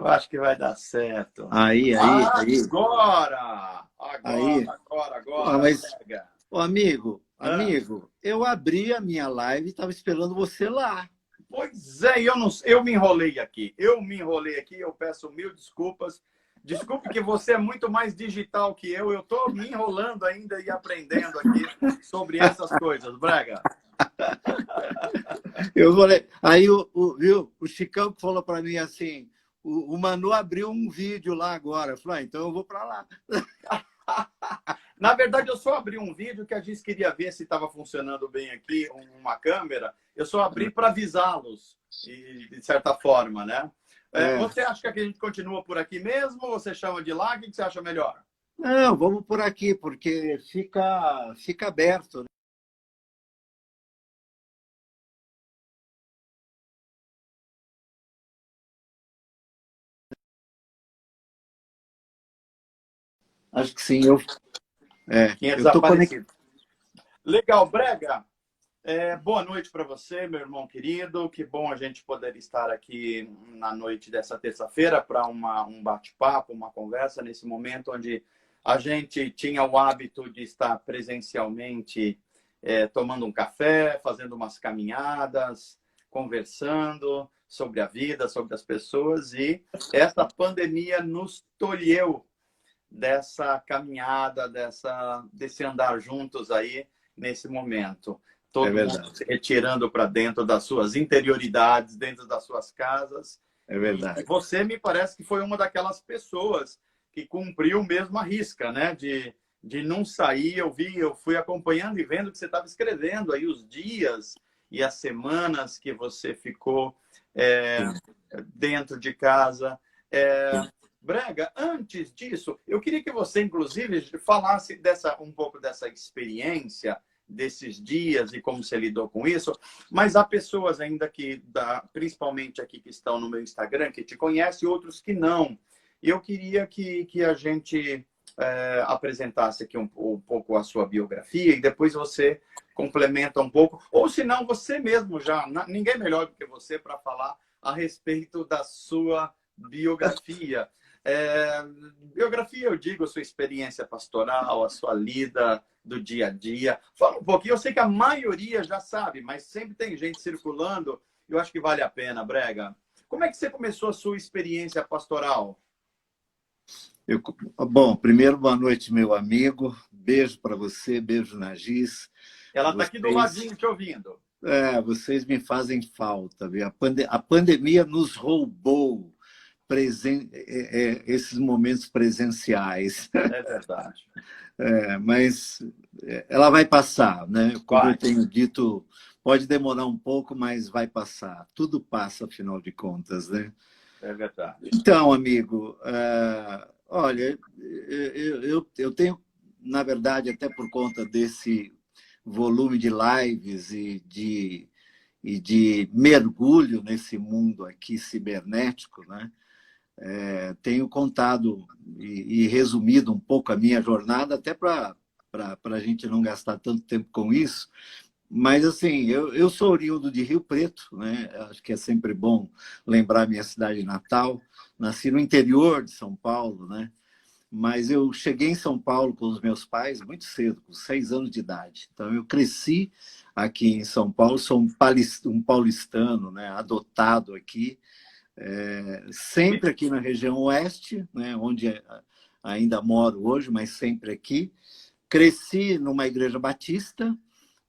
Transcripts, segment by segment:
Eu acho que vai dar certo. Aí. Agora! Aí. Agora, Mas, pega. amigo, eu abri a minha live e estava esperando você lá. Pois é, eu me enrolei aqui. Eu peço mil desculpas. Desculpe que você é muito mais digital que eu. Eu estou me enrolando ainda e aprendendo aqui sobre essas coisas, Braga. Eu falei, aí viu, o Chicão que falou para mim assim, o Manu abriu um vídeo lá agora. Eu falei, então eu vou para lá. Na verdade, eu só abri um vídeo que a gente queria ver se estava funcionando bem aqui, uma câmera. Eu só abri para avisá-los, de certa forma, né? Você acha que a gente continua por aqui mesmo ou você chama de lá? O que você acha melhor? Não, vamos por aqui, porque fica aberto, né? Acho que sim, Tinha eu estou conectado. desaparecido. Legal, Brega. Boa noite para você, meu irmão querido. Que bom a gente poder estar aqui na noite dessa terça-feira para um bate-papo, uma conversa, nesse momento onde a gente tinha o hábito de estar presencialmente tomando um café, fazendo umas caminhadas, conversando sobre a vida, sobre as pessoas. E essa pandemia nos tolheu dessa caminhada, desse andar juntos aí nesse momento. Todo mundo se retirando para dentro das suas interioridades, dentro das suas casas. É verdade. E você me parece que foi uma daquelas pessoas que cumpriu mesmo a risca, né? De não sair. Eu fui acompanhando e vendo que você estava escrevendo aí os dias e as semanas que você ficou dentro de casa. Brega, antes disso, eu queria que você, inclusive, falasse um pouco dessa experiência, desses dias e como você lidou com isso, mas há pessoas ainda principalmente aqui que estão no meu Instagram, que te conhecem, e outros que não. Eu queria que a gente apresentasse aqui um pouco a sua biografia e depois você complementa um pouco, ou se não, você mesmo já, ninguém melhor do que você para falar a respeito da sua biografia. Biografia, eu digo, a sua experiência pastoral, a sua lida do dia a dia. Fala um pouquinho, eu sei que a maioria já sabe, mas sempre tem gente circulando, e eu acho que vale a pena, Brega. Como é que você começou a sua experiência pastoral? Bom, primeiro, boa noite, meu amigo. Beijo para você, beijo na Giz. Ela está aqui do ladinho te ouvindo. Vocês me fazem falta. Viu? A pandemia nos roubou esses momentos presenciais. É verdade. Mas ela vai passar, né? Como eu tenho dito, pode demorar um pouco, mas vai passar. Tudo passa, afinal de contas, né? É verdade. Então, amigo, olha, eu tenho, na verdade, até por conta desse volume de lives e de mergulho nesse mundo aqui cibernético, né? Tenho contado e resumido um pouco a minha jornada, até para a gente não gastar tanto tempo com isso. Mas, assim, eu sou oriundo de Rio Preto, né? Acho que é sempre bom lembrar minha cidade natal. Nasci no interior de São Paulo, né? Mas eu cheguei em São Paulo com os meus pais muito cedo, com 6 anos de idade. Então, eu cresci aqui em São Paulo, sou um paulistano, né? Adotado aqui. Sempre aqui na região oeste, né, onde ainda moro hoje, mas sempre aqui. Cresci numa igreja batista,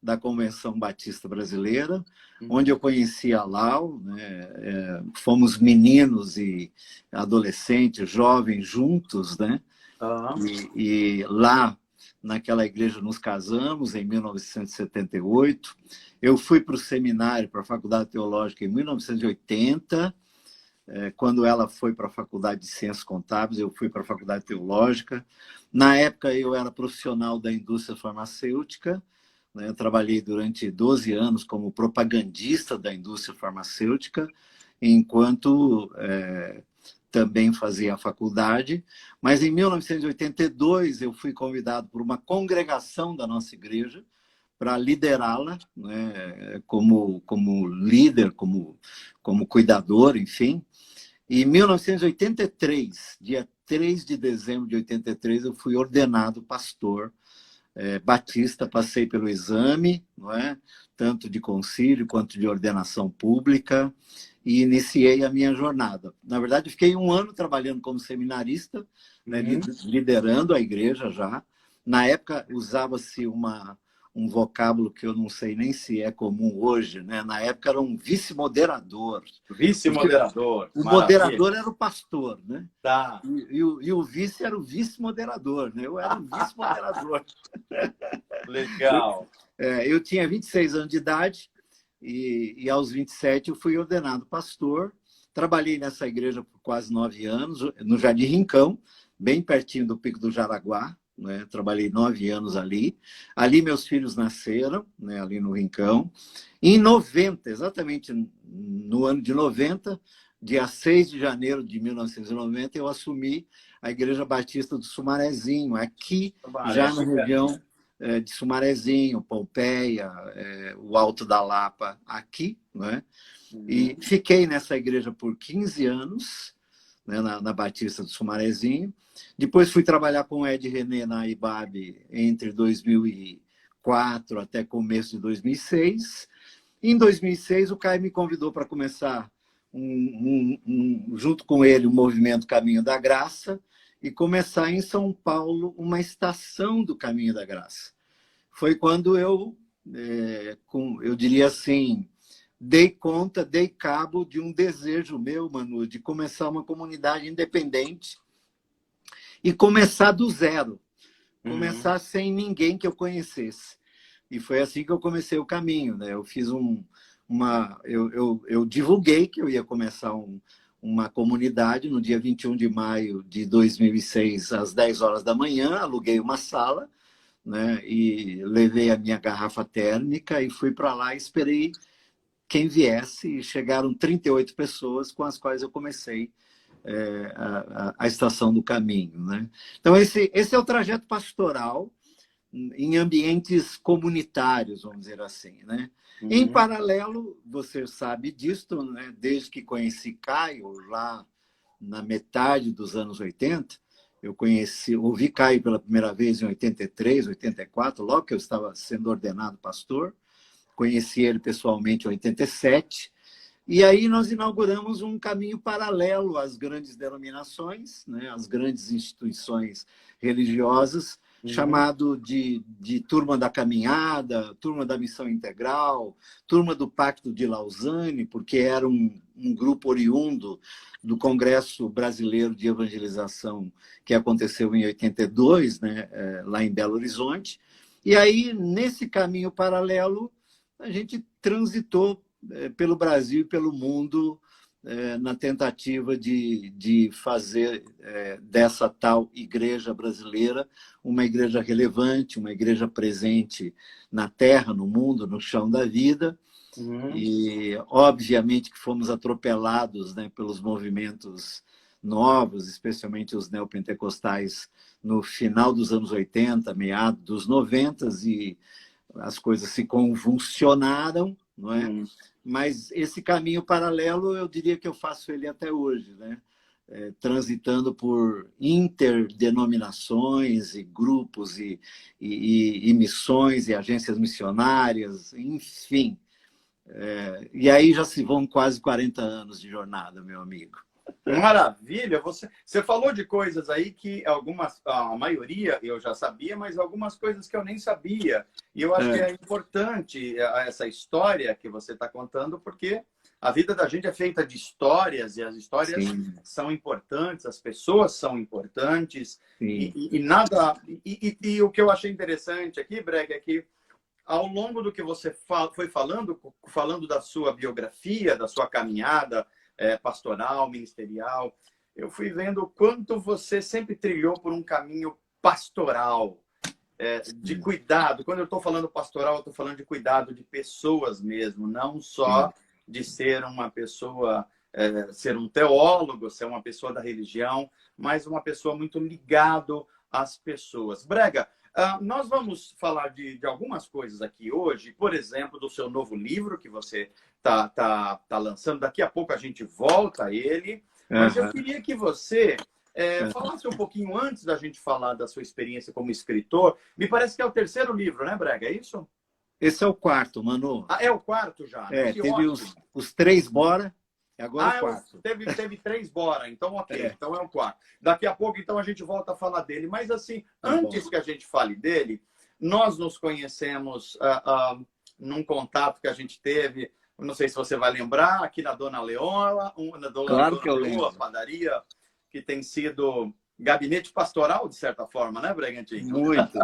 da Convenção Batista Brasileira, onde eu conheci a Lau, né, fomos meninos e adolescentes, jovens juntos, né? E lá, naquela igreja, nos casamos em 1978. Eu fui para o seminário, para a Faculdade Teológica, em 1980. Quando ela foi para a Faculdade de Ciências Contábeis, eu fui para a Faculdade Teológica. Na época, eu era profissional da indústria farmacêutica, né? Eu trabalhei durante 12 anos como propagandista da indústria farmacêutica, enquanto também fazia a faculdade. Mas, em 1982, eu fui convidado por uma congregação da nossa igreja para liderá-la, né, como líder, como cuidador, enfim. E em 1983, dia 3 de dezembro de 83, eu fui ordenado pastor batista, passei pelo exame, não é? Tanto de concílio quanto de ordenação pública, e iniciei a minha jornada. Na verdade, fiquei um ano trabalhando como seminarista, né, liderando a igreja já. Na época, usava-se um vocábulo que eu não sei nem se é comum hoje, né? Na época era um vice-moderador. Vice-moderador. O moderador era o pastor, né? Tá. E o vice era o vice-moderador, né? Eu era o vice-moderador. Legal. Eu tinha 26 anos de idade e aos 27 eu fui ordenado pastor. Trabalhei nessa igreja por quase 9 anos, no Jardim Rincão, bem pertinho do Pico do Jaraguá. Né? Trabalhei 9 anos ali. Ali meus filhos nasceram, né? Ali no Rincão. Em 90, exatamente no ano de 90, dia 6 de janeiro de 1990, eu assumi a Igreja Batista do Sumarezinho, aqui já na região de Sumarezinho, Pompeia, o Alto da Lapa, aqui. Né? E fiquei nessa igreja por 15 anos, né? na Batista do Sumarezinho. Depois fui trabalhar com o Ed René na IBAB entre 2004 até começo de 2006. Em 2006, o Caio me convidou para começar, junto com ele, o movimento Caminho da Graça e começar em São Paulo uma estação do Caminho da Graça. Foi quando eu diria assim, dei cabo de um desejo meu, Manu, de começar uma comunidade independente e começar do zero, começar sem ninguém que eu conhecesse. E foi assim que eu comecei o caminho, né? Eu fiz eu divulguei que eu ia começar uma comunidade no dia 21 de maio de 2006, às 10 horas da manhã, aluguei uma sala, né? E levei a minha garrafa térmica e fui para lá e esperei quem viesse. E chegaram 38 pessoas com as quais eu comecei a Estação do Caminho. Né? Então, esse é o trajeto pastoral em ambientes comunitários, vamos dizer assim. Né? Em paralelo, você sabe disto, né? Desde que conheci Caio, lá na metade dos anos 80, ouvi Caio pela primeira vez em 83, 84, logo que eu estava sendo ordenado pastor. Conheci ele pessoalmente em 87. E aí nós inauguramos um caminho paralelo às grandes denominações, né, às grandes instituições religiosas, chamado de Turma da Caminhada, Turma da Missão Integral, Turma do Pacto de Lausanne, porque era um grupo oriundo do Congresso Brasileiro de Evangelização que aconteceu em 82, né, lá em Belo Horizonte. E aí, nesse caminho paralelo, a gente transitou pelo Brasil e pelo mundo na tentativa de fazer dessa tal igreja brasileira uma igreja relevante, uma igreja presente na terra, no mundo, no chão da vida. E, obviamente, que fomos atropelados, né, pelos movimentos novos, especialmente os neopentecostais, no final dos anos 80, meados dos 90, e as coisas se convulsionaram, não é? Mas esse caminho paralelo, eu diria que eu faço ele até hoje, né? Transitando por interdenominações e grupos e missões e agências missionárias, enfim. E aí já se vão quase 40 anos de jornada, meu amigo. Maravilha! Você falou de coisas aí que a maioria eu já sabia, mas algumas coisas que eu nem sabia. E eu acho que é importante essa história que você está contando, porque a vida da gente é feita de histórias, e as histórias são importantes, as pessoas são importantes. E o que eu achei interessante aqui, Brega, é que ao longo do que você foi falando da sua biografia, da sua caminhada, pastoral, ministerial, eu fui vendo o quanto você sempre trilhou por um caminho pastoral, de cuidado. Quando eu estou falando pastoral, eu estou falando de cuidado de pessoas mesmo, não só de ser uma pessoa, ser um teólogo, ser uma pessoa da religião, mas uma pessoa muito ligado às pessoas. Brega, nós vamos falar de algumas coisas aqui hoje, por exemplo, do seu novo livro que você está lançando. Daqui a pouco a gente volta a ele. Mas eu queria que você falasse um pouquinho antes da gente falar da sua experiência como escritor. Me parece que é o terceiro livro, né, Brega? É isso? Esse é o quarto, Manu. Ah, é o quarto já, né? Que Teve ótimo. os três bora, e agora o quarto. Teve três bora, então ok, então é o quarto. Daqui a pouco, então, a gente volta a falar dele. Mas, assim, antes que a gente fale dele, nós nos conhecemos num contato que a gente teve, não sei se você vai lembrar, aqui na Dona Leoa, na Dona Leoa, padaria, que tem sido gabinete pastoral, de certa forma, né, Bregantinho? Muito.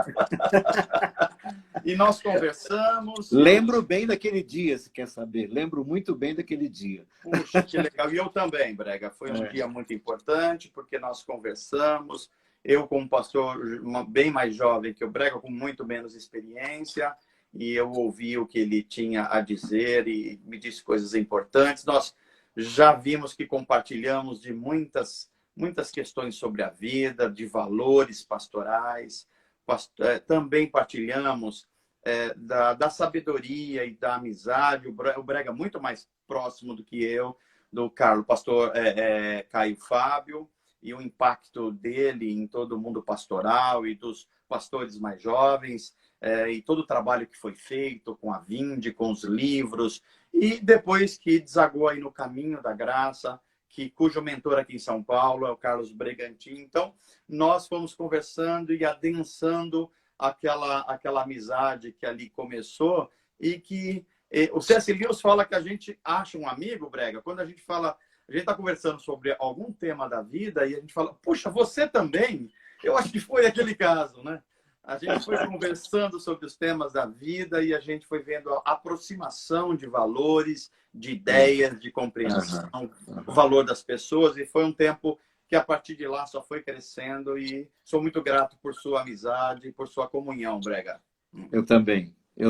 E nós conversamos. Lembro bem daquele dia, se quer saber. Lembro muito bem daquele dia. Puxa, que legal. E eu também, Brega. Foi um dia muito importante, porque nós conversamos. Eu, como pastor bem mais jovem que o Brega, com muito menos experiência, e eu ouvi o que ele tinha a dizer e me disse coisas importantes. Nós já vimos que compartilhamos de muitas questões sobre a vida, de valores pastorais. Também partilhamos da sabedoria e da amizade. O Brega é muito mais próximo do que eu, do pastor Caio Fábio, e o impacto dele em todo o mundo pastoral e dos pastores mais jovens, e todo o trabalho que foi feito com a Vinde, com os livros, e depois que desagou aí no caminho da graça, cujo mentor aqui em São Paulo é o Carlos Bregantin. Então, nós fomos conversando e adensando aquela amizade que ali começou, e que o C.S. Lewis fala que a gente acha um amigo, Brega, quando a gente está conversando sobre algum tema da vida e a gente fala, puxa, você também? Eu acho que foi aquele caso, né? A gente foi conversando sobre os temas da vida e a gente foi vendo a aproximação de valores, de ideias, de compreensão, o valor das pessoas, e foi um tempo que a partir de lá só foi crescendo, e sou muito grato por sua amizade e por sua comunhão, Brega. Eu também. E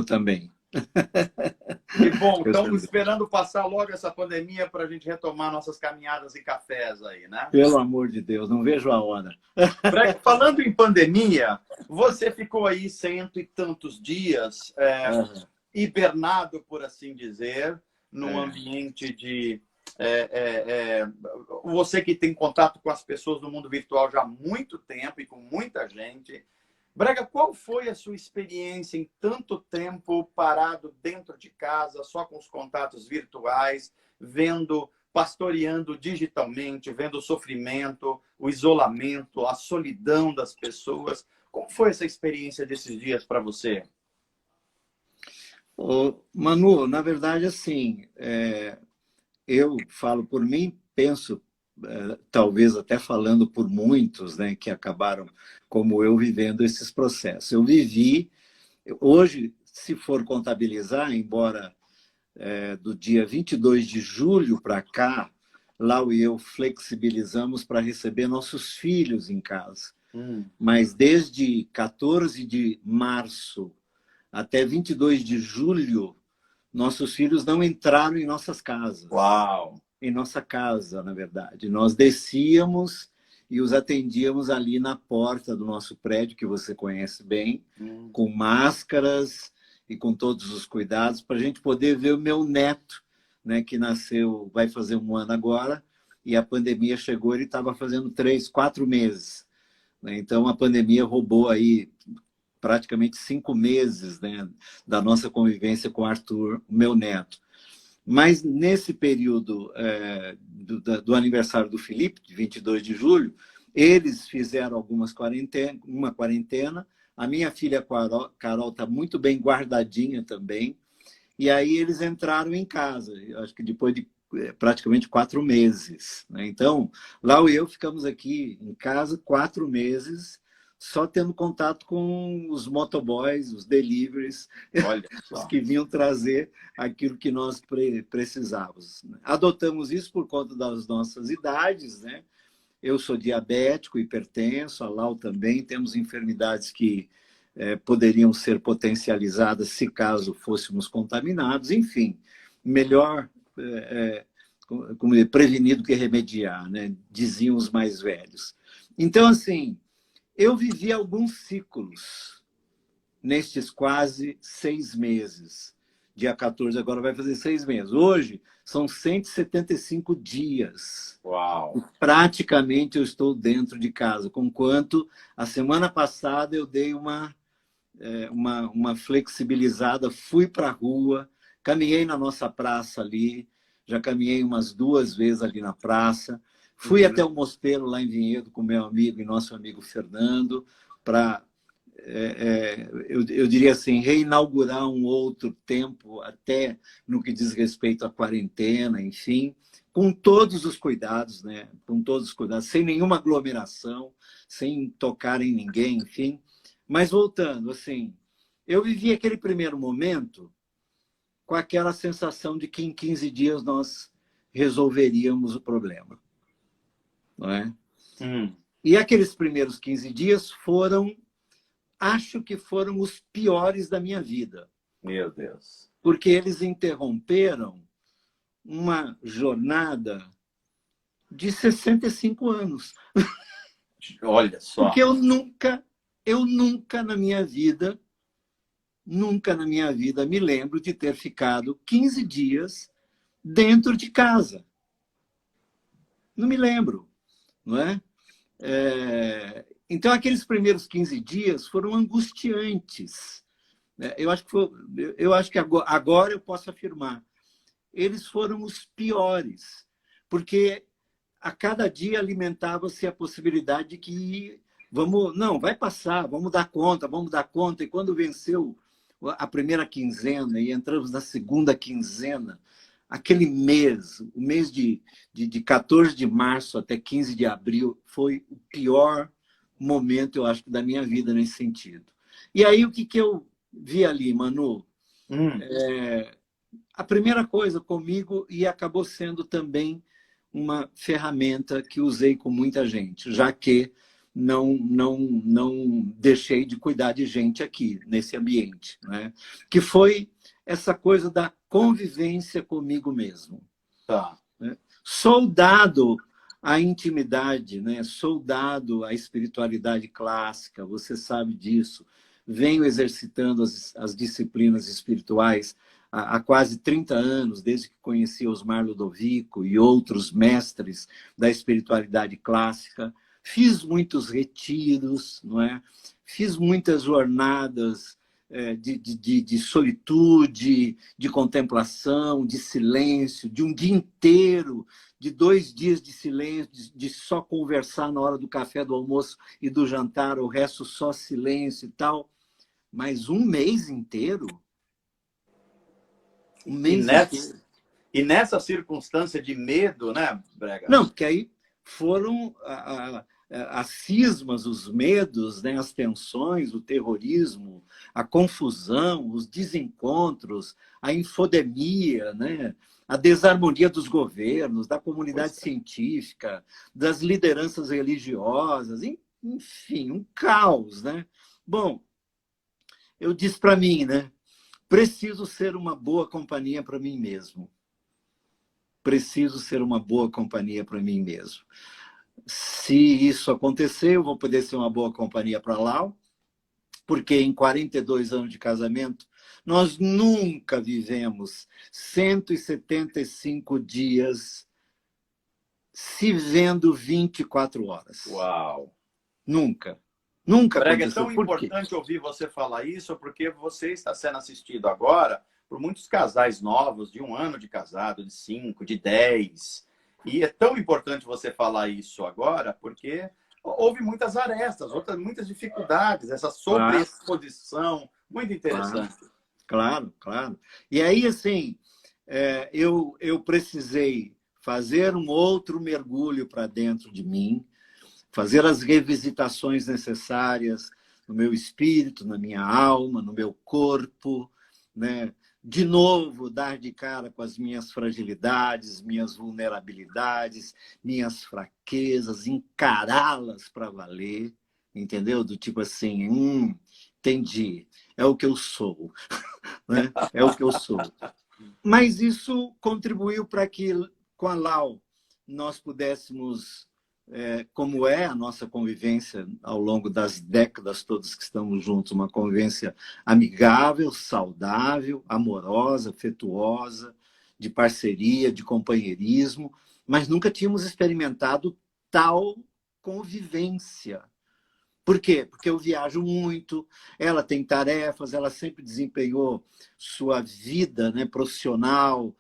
bom, estamos esperando passar logo essa pandemia para a gente retomar nossas caminhadas e cafés aí, né? Pelo amor de Deus, não vejo a hora. Brega, falando em pandemia, você ficou aí 100 e tantos dias hibernado, por assim dizer, num ambiente de... você que tem contato com as pessoas no mundo virtual já há muito tempo e com muita gente. Brega, qual foi a sua experiência em tanto tempo parado dentro de casa, só com os contatos virtuais, pastoreando digitalmente, vendo o sofrimento, o isolamento, a solidão das pessoas? Como foi essa experiência desses dias para você? Manu, na verdade, assim, eu falo por mim, penso, talvez até falando por muitos, né, que acabaram, como eu, vivendo esses processos. Eu vivi, hoje, se for contabilizar, embora do dia 22 de julho para cá, Lau e eu flexibilizamos para receber nossos filhos em casa. Mas desde 14 de março até 22 de julho, nossos filhos não entraram em nossas casas. Uau! Em nossa casa, na verdade. Nós descíamos e os atendíamos ali na porta do nosso prédio, que você conhece bem, com máscaras e com todos os cuidados, para a gente poder ver o meu neto, né, que nasceu, vai fazer 1 ano agora, e a pandemia chegou, ele estava fazendo 3, 4 meses. Né? Então, a pandemia roubou aí praticamente 5 meses, né, da nossa convivência com o Arthur, meu neto. Mas nesse período do aniversário do Felipe, de 22 de julho, eles fizeram uma quarentena. A minha filha Carol está muito bem guardadinha também. E aí eles entraram em casa, acho que depois de praticamente 4 meses. Né? Então, Lau e eu ficamos aqui em casa 4 meses, só tendo contato com os motoboys, os deliveries, os que vinham trazer aquilo que nós precisávamos. Adotamos isso por conta das nossas idades, né? Eu sou diabético, hipertenso, a Lau também, temos enfermidades que poderiam ser potencializadas se caso fôssemos contaminados. Enfim, melhor prevenido que remediar, né? Diziam os mais velhos. Então, assim, eu vivi alguns ciclos nestes quase 6 meses Dia 14 agora vai fazer 6 meses. Hoje são 175 dias. Uau! Praticamente eu estou dentro de casa, conquanto a semana passada eu dei uma flexibilizada, fui para a rua, caminhei na nossa praça ali, já caminhei umas 2 vezes ali na praça, fui até o Mosteiro lá em Vinhedo com meu amigo e nosso amigo Fernando, para, eu diria assim, reinaugurar um outro tempo, até no que diz respeito à quarentena, enfim, com todos os cuidados, né? Com todos os cuidados, sem nenhuma aglomeração, sem tocar em ninguém, enfim. Mas voltando, assim, eu vivi aquele primeiro momento com aquela sensação de que em 15 dias nós resolveríamos o problema, não é? E aqueles primeiros 15 dias foram, acho que foram os piores da minha vida. Meu Deus. Porque eles interromperam uma jornada de 65 anos. Olha só. Porque eu nunca na minha vida me lembro de ter ficado 15 dias dentro de casa. Não me lembro, não é? Então, aqueles primeiros 15 dias foram angustiantes. Eu acho que agora eu posso afirmar. Eles foram os piores, porque a cada dia alimentava-se a possibilidade de que vai passar, vamos dar conta. E quando venceu a primeira quinzena e entramos na segunda quinzena, aquele mês, o mês de 14 de março até 15 de abril, foi o pior momento, eu acho, da minha vida nesse sentido. E aí, o que eu vi ali, Manu? A primeira coisa comigo, e acabou sendo também uma ferramenta que usei com muita gente, já que não deixei de cuidar de gente aqui, nesse ambiente, né? Que foi essa coisa da convivência comigo mesmo. Tá. Sou dado à intimidade, né? Sou dado à espiritualidade clássica, você sabe disso. Venho exercitando as disciplinas espirituais há quase 30 anos, desde que conheci Osmar Ludovico e outros mestres da espiritualidade clássica. Fiz muitos retiros, não é? Fiz muitas jornadas de solitude, de contemplação, de silêncio, de um dia inteiro, de 2 dias de silêncio, de só conversar na hora do café, do almoço e do jantar, o resto só silêncio e tal. Mas um mês inteiro? Um mês inteiro. E nessa circunstância de medo, né, Brega? Não, porque aí foram as cismas, os medos, né, as tensões, o terrorismo, a confusão, os desencontros, a infodemia, né, a desarmonia dos governos, da comunidade científica, das lideranças religiosas, enfim, um caos, né? Bom, eu disse para mim, né, preciso ser uma boa companhia para mim mesmo. Preciso ser uma boa companhia para mim mesmo. Se isso acontecer, eu vou poder ser uma boa companhia para Lau, porque em 42 anos de casamento, nós nunca vivemos 175 dias se vendo 24 horas. Uau! Nunca. Nunca Brega, aconteceu. é tão importante ouvir você falar isso, porque você está sendo assistido agora por muitos casais novos, de 1 ano de casado, de 5, de 10. E é tão importante você falar isso agora, porque houve muitas arestas, muitas dificuldades, essa sobreexposição, muito interessante. Claro. E aí, assim, eu precisei fazer um outro mergulho para dentro de mim, fazer as revisitações necessárias no meu espírito, na minha alma, no meu corpo, né? De novo, dar de cara com as minhas fragilidades, minhas vulnerabilidades, minhas fraquezas, encará-las para valer, entendeu? Do tipo assim, entendi, é o que eu sou, né? É o que eu sou. Mas isso contribuiu para que, com a Lau, nós pudéssemos como é a nossa convivência ao longo das décadas todas que estamos juntos, uma convivência amigável, saudável, amorosa, afetuosa, de parceria, de companheirismo, mas nunca tínhamos experimentado tal convivência. Por quê? Porque eu viajo muito, ela tem tarefas, ela sempre desempenhou sua vida, né, profissional,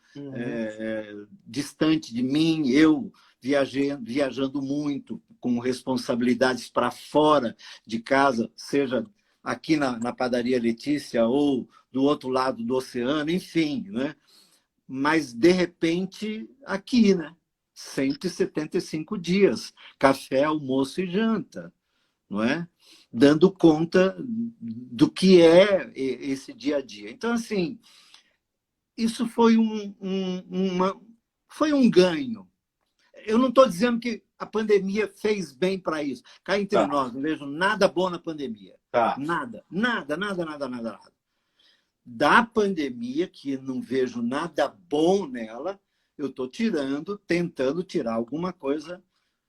distante de mim, eu viajando muito, com responsabilidades para fora de casa, seja aqui na padaria Letícia ou do outro lado do oceano, enfim, né? Mas, de repente, aqui, né? 175 dias, café, almoço e janta, não é? Dando conta do que é esse dia a dia. Então, assim, isso foi foi um ganho. Eu não estou dizendo que a pandemia fez bem para isso. Cá entre nós, não vejo nada bom na pandemia. Nada, nada, nada, nada, nada, nada. Da pandemia, que não vejo nada bom nela, eu estou tentando tirar alguma coisa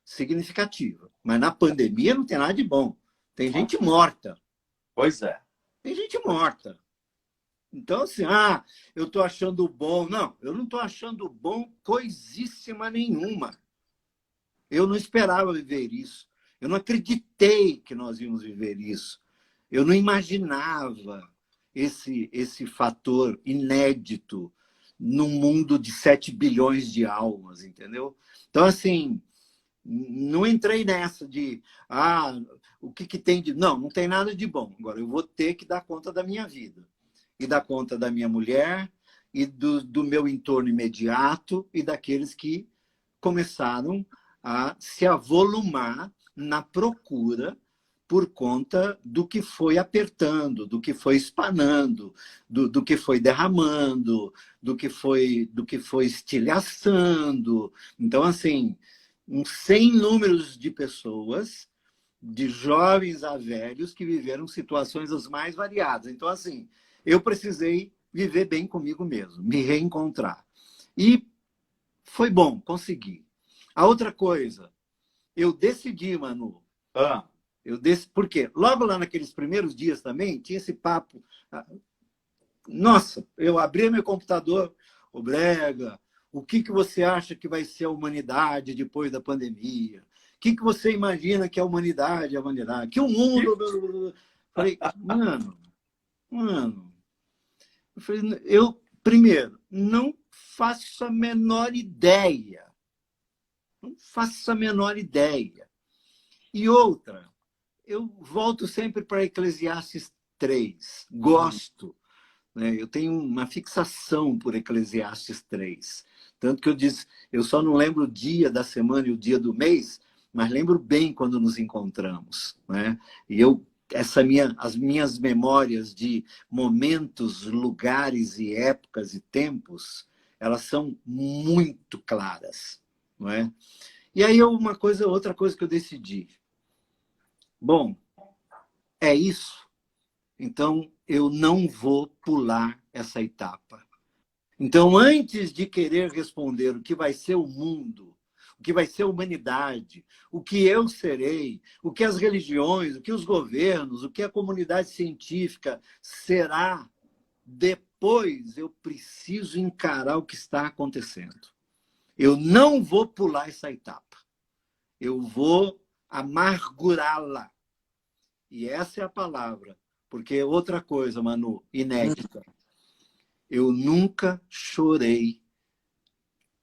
significativa. Mas na pandemia não tem nada de bom. Tem gente morta. Pois é. Tem gente morta. Então, assim, eu estou achando bom. Não, eu não estou achando bom coisíssima nenhuma. Eu não esperava viver isso. Eu não acreditei que nós íamos viver isso. Eu não imaginava esse fator inédito num mundo de 7 bilhões de almas, entendeu? Então, assim, não entrei nessa de o que tem de... Não tem nada de bom. Agora, eu vou ter que dar conta da minha vida. E dar conta da minha mulher, e do meu entorno imediato, e daqueles que começaram a se avolumar na procura por conta do que foi apertando, do que foi espanando, do que foi derramando, do que foi estilhaçando. Então, assim, sem números de pessoas, de jovens a velhos, que viveram situações as mais variadas. Então, assim, eu precisei viver bem comigo mesmo, me reencontrar. E foi bom, consegui. A outra coisa, eu decidi, Manu, por quê? Logo lá naqueles primeiros dias também, tinha esse papo. Nossa, eu abri meu computador, o Brega, o que você acha que vai ser a humanidade depois da pandemia? O que você imagina que a humanidade é a humanidade? Que o mundo... Falei, mano... primeiro, não faço a menor ideia. Não faço a menor ideia. E outra, eu volto sempre para Eclesiastes 3. Gosto. Né? Eu tenho uma fixação por Eclesiastes 3. Tanto que eu disse, eu só não lembro o dia da semana e o dia do mês, mas lembro bem quando nos encontramos. Né? E as minhas memórias de momentos, lugares e épocas e tempos, elas são muito claras. Não é? E aí, outra coisa que eu decidi. Bom, é isso. Então, eu não vou pular essa etapa. Então, antes de querer responder o que vai ser o mundo, o que vai ser a humanidade, o que eu serei, o que as religiões, o que os governos, o que a comunidade científica será, depois eu preciso encarar o que está acontecendo. Eu não vou pular essa etapa. Eu vou amargurá-la. E essa é a palavra. Porque outra coisa, Manu, inédita. Eu nunca chorei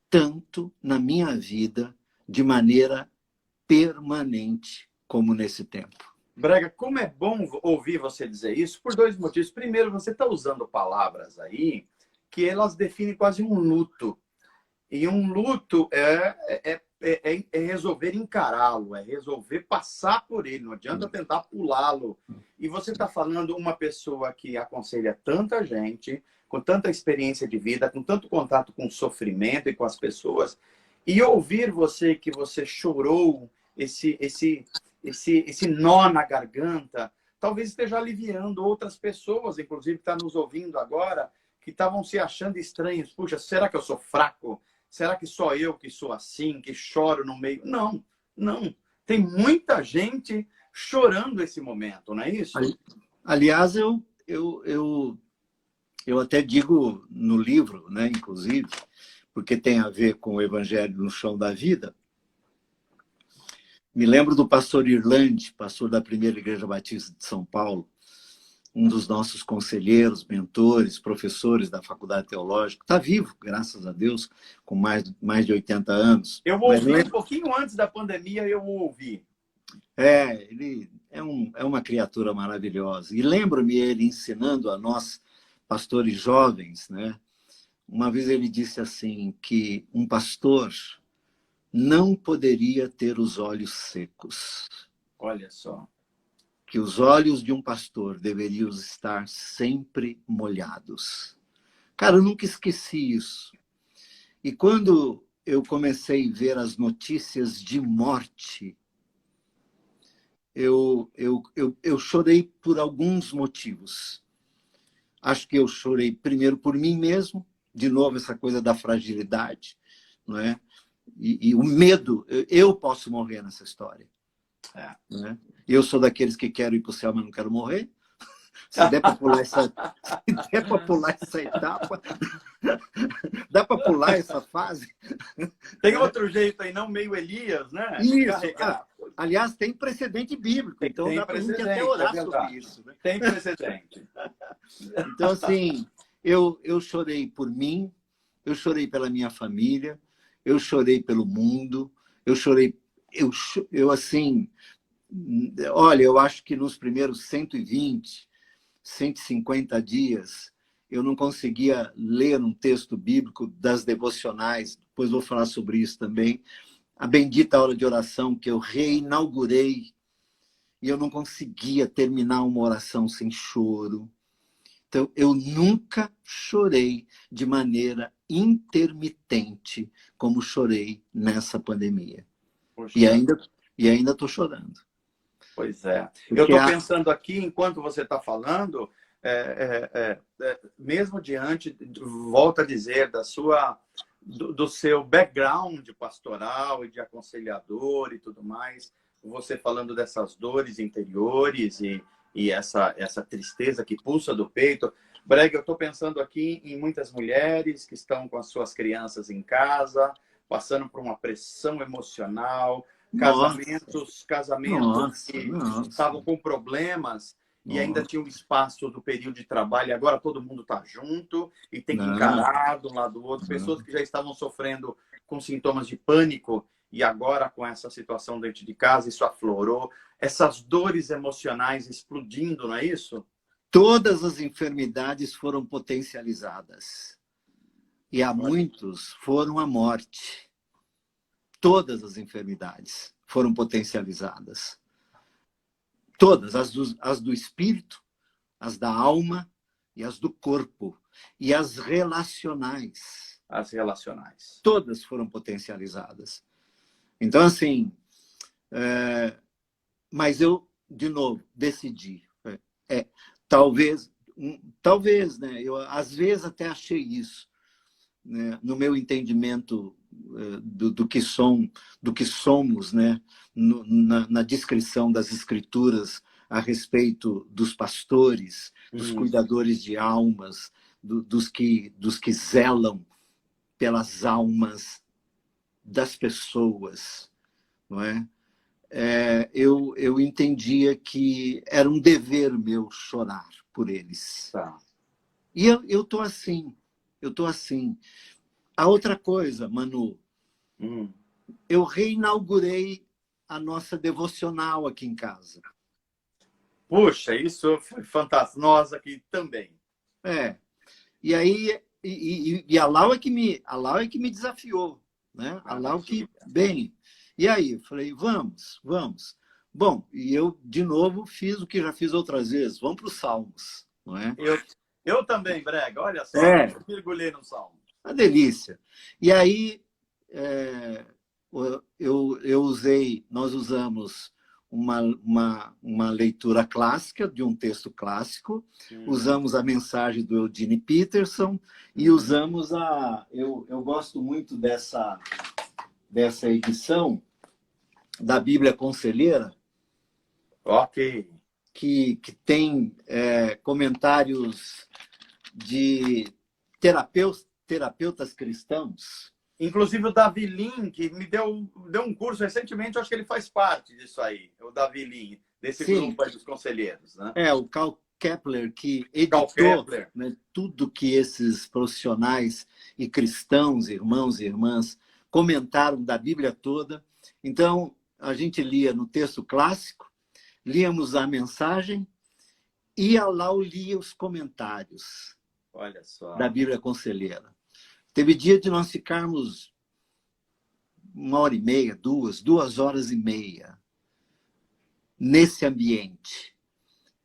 tanto na minha vida de maneira permanente como nesse tempo. Brega, como é bom ouvir você dizer isso por 2 motivos. Primeiro, você está usando palavras aí que elas definem quase um luto. E um luto é resolver encará-lo, é resolver passar por ele, não adianta tentar pulá-lo. E você está falando uma pessoa que aconselha tanta gente, com tanta experiência de vida, com tanto contato com o sofrimento e com as pessoas, e ouvir você que você chorou esse nó na garganta, talvez esteja aliviando outras pessoas, inclusive que estão nos ouvindo agora, que estavam se achando estranhos. Puxa, será que eu sou fraco? Será que só eu que sou assim, que choro no meio? Não, Não. Tem muita gente chorando esse momento, não é isso? Aliás, eu até digo no livro, né, inclusive, porque tem a ver com o Evangelho no Chão da Vida. Me lembro do pastor Irlande, pastor da Primeira Igreja Batista de São Paulo, um dos nossos conselheiros, mentores, professores da Faculdade Teológica. Está vivo, graças a Deus, com mais de 80 anos. Eu ouvi um pouquinho antes da pandemia, eu ouvi. Ele é uma criatura maravilhosa. E lembro-me ele ensinando a nós, pastores jovens, né? Uma vez ele disse assim, que um pastor não poderia ter os olhos secos. Olha só. Que os olhos de um pastor deveriam estar sempre molhados. Cara, eu nunca esqueci isso. E quando eu comecei a ver as notícias de morte, eu chorei por alguns motivos. Acho que eu chorei primeiro por mim mesmo, de novo essa coisa da fragilidade, não é? E o medo, eu posso morrer nessa história. Né? Eu sou daqueles que quero ir para o céu, mas não quero morrer. Se der para pular essa etapa, dá para pular essa fase. Tem outro jeito aí, não meio Elias, né? Isso. Aliás, tem precedente bíblico, então tem dá para a gente até orar sobre isso. Né? Tem precedente. Então, assim, eu chorei por mim, eu chorei pela minha família, eu chorei pelo mundo, eu chorei, assim, olha, eu acho que nos primeiros 120, 150 dias, eu não conseguia ler um texto bíblico das devocionais, depois vou falar sobre isso também, a bendita hora de oração que eu reinaugurei, e eu não conseguia terminar uma oração sem choro. Então, eu nunca chorei de maneira intermitente como chorei nessa pandemia. Poxa. E ainda estou chorando. Pois é. Eu estou pensando aqui, enquanto você está falando, mesmo diante, volto a dizer, do seu background pastoral e de aconselhador e tudo mais, você falando dessas dores interiores e essa tristeza que pulsa do peito. Brega, eu estou pensando aqui em muitas mulheres que estão com as suas crianças em casa, passando por uma pressão emocional, casamentos que estavam com problemas e ainda tinha um espaço do período de trabalho, e agora todo mundo está junto e tem que encarar de um lado do outro. Pessoas que já estavam sofrendo com sintomas de pânico e agora com essa situação dentro de casa, isso aflorou. Essas dores emocionais explodindo, não é isso? Todas as enfermidades foram potencializadas. E a muitos foram a morte. Todas as enfermidades foram potencializadas. Todas, as do espírito, as da alma e as do corpo. E as relacionais. As relacionais. Todas foram potencializadas. Então, assim, mas eu, de novo, decidi. Talvez, né? Eu, às vezes, até achei isso, né? No meu entendimento do que somos, né? Na descrição das Escrituras a respeito dos pastores, dos cuidadores de almas, dos que zelam pelas almas das pessoas, não é? Eu entendia que era um dever meu chorar por eles. Tá. E eu tô assim. A outra coisa, Manu, eu reinaugurei a nossa devocional aqui em casa. Puxa, isso foi fantástico. Nós aqui também. E aí, a Lau é que me desafiou, né? A Lau que, bem... E aí, eu falei, vamos. Bom, e eu, de novo, fiz o que já fiz outras vezes. Vamos para os Salmos, não é? Eu também, Brega. Olha só, eu mergulhei no Salmo. Uma delícia. E aí, nós usamos uma leitura clássica, de um texto clássico, usamos a mensagem do Eugene Peterson e usamos eu gosto muito dessa edição, da Bíblia Conselheira, Ok. que tem comentários de terapeutas cristãos. Inclusive o Davi Lin, que me deu um curso recentemente, eu acho que ele faz parte disso aí, o Davi Lin, desse Sim, grupo aí dos conselheiros, né? o Karl Kepler, que Karl editou, Kepler. né, tudo que esses profissionais e cristãos, irmãos e irmãs, comentaram da Bíblia toda. Então, a gente lia no texto clássico, líamos a mensagem e ao lá eu lia os comentários Olha da só. Bíblia Conselheira. Teve dia de nós ficarmos 1h30, 2 horas e meia nesse ambiente.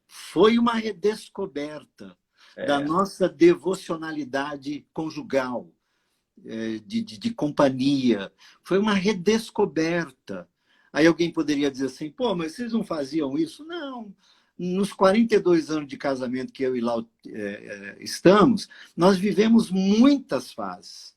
Foi uma redescoberta da nossa devocionalidade conjugal, de companhia. Foi uma redescoberta. Aí alguém poderia dizer assim, pô, mas vocês não faziam isso? Não. Nos 42 anos de casamento que eu e Lau estamos, nós vivemos muitas fases.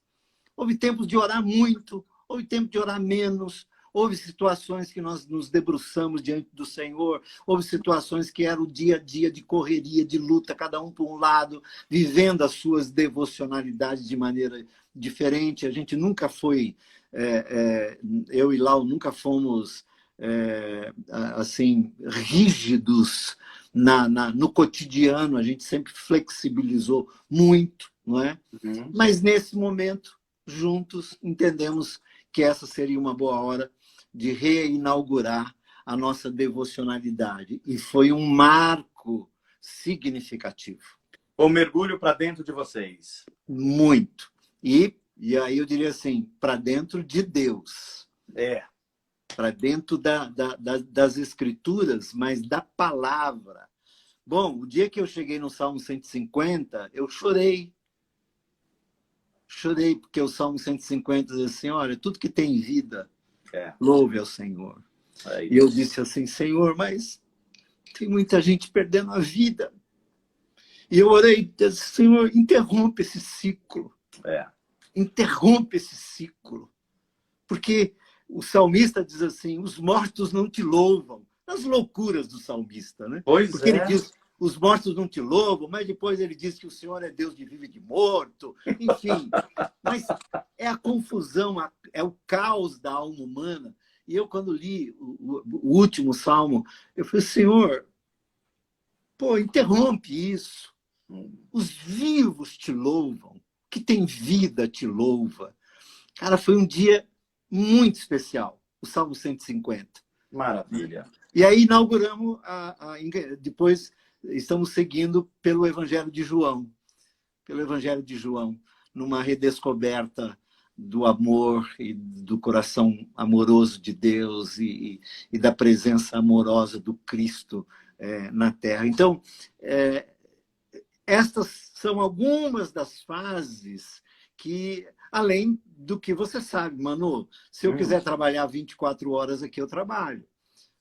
Houve tempos de orar muito, houve tempo de orar menos, houve situações que nós nos debruçamos diante do Senhor, houve situações que era o dia a dia de correria, de luta, cada um por um lado, vivendo as suas devocionalidades de maneira diferente. A gente nunca foi, eu e Lau nunca fomos assim rígidos no cotidiano, a gente sempre flexibilizou muito, não é? Uhum. Mas nesse momento, juntos, entendemos que essa seria uma boa hora de reinaugurar a nossa devocionalidade. E foi um marco significativo. O mergulho para dentro de vocês. Muito. E aí eu diria assim, para dentro de Deus. Para dentro das Escrituras, mas da palavra. Bom, o dia que eu cheguei no Salmo 150, eu chorei. Chorei, porque o Salmo 150 diz assim, olha, tudo que tem vida, louve ao Senhor. E eu disse assim, Senhor, mas tem muita gente perdendo a vida. E eu orei, disse, Senhor, interrompe esse ciclo. Interrompe esse ciclo. Porque o salmista diz assim, os mortos não te louvam. As loucuras do salmista, né? Porque ele diz, os mortos não te louvam, mas depois ele diz que o Senhor é Deus de vivo e de morto. Enfim, mas é a confusão, é o caos da alma humana. E eu, quando li o último salmo, eu falei, Senhor, pô, interrompe isso. Os vivos te louvam, que tem vida te louva. Cara, foi um dia muito especial, o Salmo 150. Maravilha. E aí inauguramos, depois estamos seguindo pelo Evangelho de João. Pelo Evangelho de João, numa redescoberta do amor e do coração amoroso de Deus e da presença amorosa do Cristo na Terra. Então, estas são algumas das fases que, além do que você sabe, Manu, se eu quiser trabalhar 24 horas aqui, eu trabalho.